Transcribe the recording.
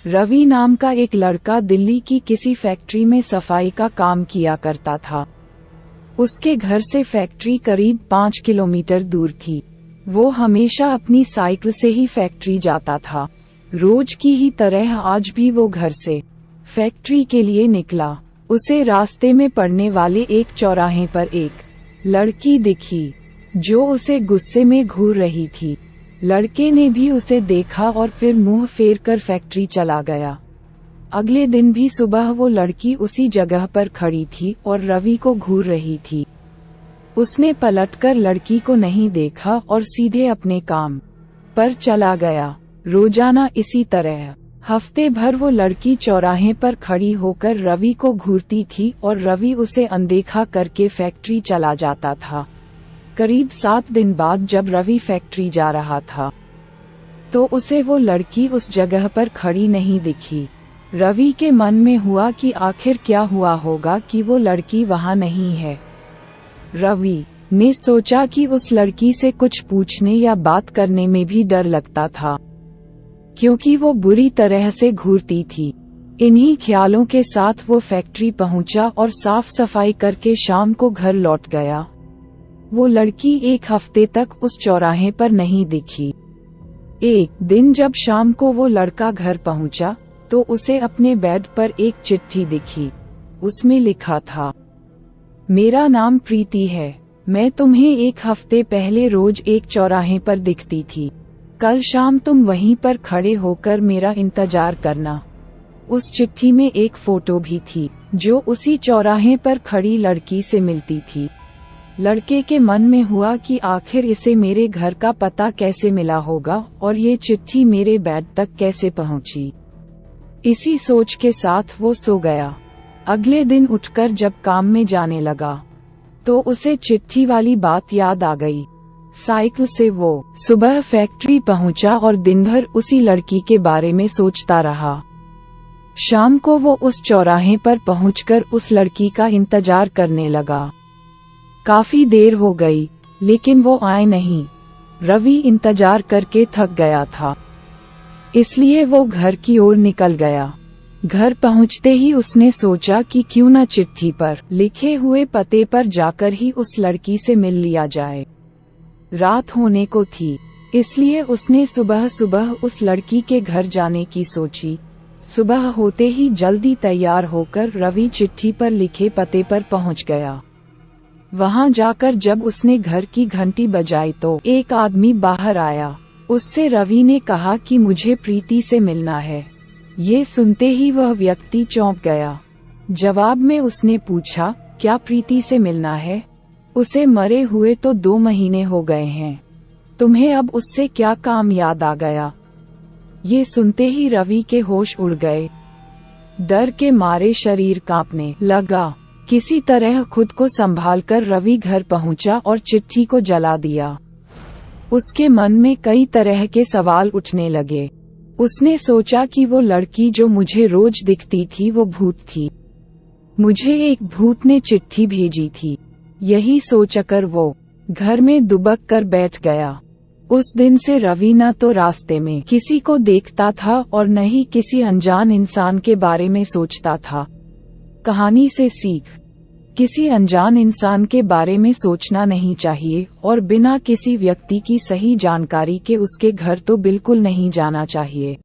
रवि नाम का एक लड़का दिल्ली की किसी फैक्ट्री में सफाई का काम किया करता था। उसके घर से फैक्ट्री करीब 5 किलोमीटर दूर थी। वो हमेशा अपनी साइकिल से ही फैक्ट्री जाता था। रोज की ही तरह आज भी वो घर से फैक्ट्री के लिए निकला। उसे रास्ते में पड़ने वाले एक चौराहे पर एक लड़की दिखी जो उसे गुस्से में घूर रही थी। लड़के ने भी उसे देखा और फिर मुंह फेर कर फैक्ट्री चला गया। अगले दिन भी सुबह वो लड़की उसी जगह पर खड़ी थी और रवि को घूर रही थी। उसने पलटकर लड़की को नहीं देखा और सीधे अपने काम पर चला गया। रोजाना इसी तरह हफ्ते भर वो लड़की चौराहे पर खड़ी होकर रवि को घूरती थी और रवि उसे अनदेखा करके फैक्ट्री चला जाता था। करीब 7 दिन बाद जब रवि फैक्ट्री जा रहा था तो उसे वो लड़की उस जगह पर खड़ी नहीं दिखी। रवि के मन में हुआ कि आखिर क्या हुआ होगा कि वो लड़की वहाँ नहीं है। रवि ने सोचा कि उस लड़की से कुछ पूछने या बात करने में भी डर लगता था क्योंकि वो बुरी तरह से घूरती थी। इन्हीं ख्यालों के साथ वो फैक्ट्री पहुंचा और साफ सफाई करके शाम को घर लौट गया। वो लड़की 1 हफ्ते तक उस चौराहे पर नहीं दिखी। एक दिन जब शाम को वो लड़का घर पहुंचा तो उसे अपने बेड पर एक चिट्ठी दिखी। उसमें लिखा था, मेरा नाम प्रीति है। मैं तुम्हें 1 हफ्ते पहले रोज एक चौराहे पर दिखती थी। कल शाम तुम वहीं पर खड़े होकर मेरा इंतजार करना। उस चिट्ठी में एक फोटो भी थी जो उसी चौराहे पर खड़ी लड़की से मिलती थी। लड़के के मन में हुआ कि आखिर इसे मेरे घर का पता कैसे मिला होगा और ये चिट्ठी मेरे बेड तक कैसे पहुंची। इसी सोच के साथ वो सो गया। अगले दिन उठकर जब काम में जाने लगा तो उसे चिट्ठी वाली बात याद आ गई। साइकिल से वो सुबह फैक्ट्री पहुंचा और दिन भर उसी लड़की के बारे में सोचता रहा। शाम को वो उस चौराहे पर पहुंचकर उस लड़की का इंतजार करने लगा। काफी देर हो गई लेकिन वो आए नहीं। रवि इंतजार करके थक गया था, इसलिए वो घर की ओर निकल गया। घर पहुंचते ही उसने सोचा कि क्यों न चिट्ठी पर लिखे हुए पते पर जाकर ही उस लड़की से मिल लिया जाए। रात होने को थी, इसलिए उसने सुबह सुबह उस लड़की के घर जाने की सोची। सुबह होते ही जल्दी तैयार होकर रवि चिट्ठी पर लिखे पते पर पहुंच गया। वहां जाकर जब उसने घर की घंटी बजाई तो एक आदमी बाहर आया। उससे रवि ने कहा कि मुझे प्रीति से मिलना है। ये सुनते ही वह व्यक्ति चौंक गया। जवाब में उसने पूछा, क्या प्रीति से मिलना है? उसे मरे हुए तो 2 महीने हो गए हैं। तुम्हें अब उससे क्या काम याद आ गया? ये सुनते ही रवि के होश उड़ गए। डर के मारे शरीर कांपने लगा। किसी तरह खुद को संभालकर रवि घर पहुंचा और चिट्ठी को जला दिया। उसके मन में कई तरह के सवाल उठने लगे। उसने सोचा कि वो लड़की जो मुझे रोज दिखती थी वो भूत थी। मुझे एक भूत ने चिट्ठी भेजी थी। यही सोचकर वो घर में दुबक कर बैठ गया। उस दिन से रवि न तो रास्ते में किसी को देखता था और न ही किसी अनजान इंसान के बारे में सोचता था। कहानी से सीख, किसी अनजान इंसान के बारे में सोचना नहीं चाहिए और बिना किसी व्यक्ति की सही जानकारी के उसके घर तो बिल्कुल नहीं जाना चाहिए।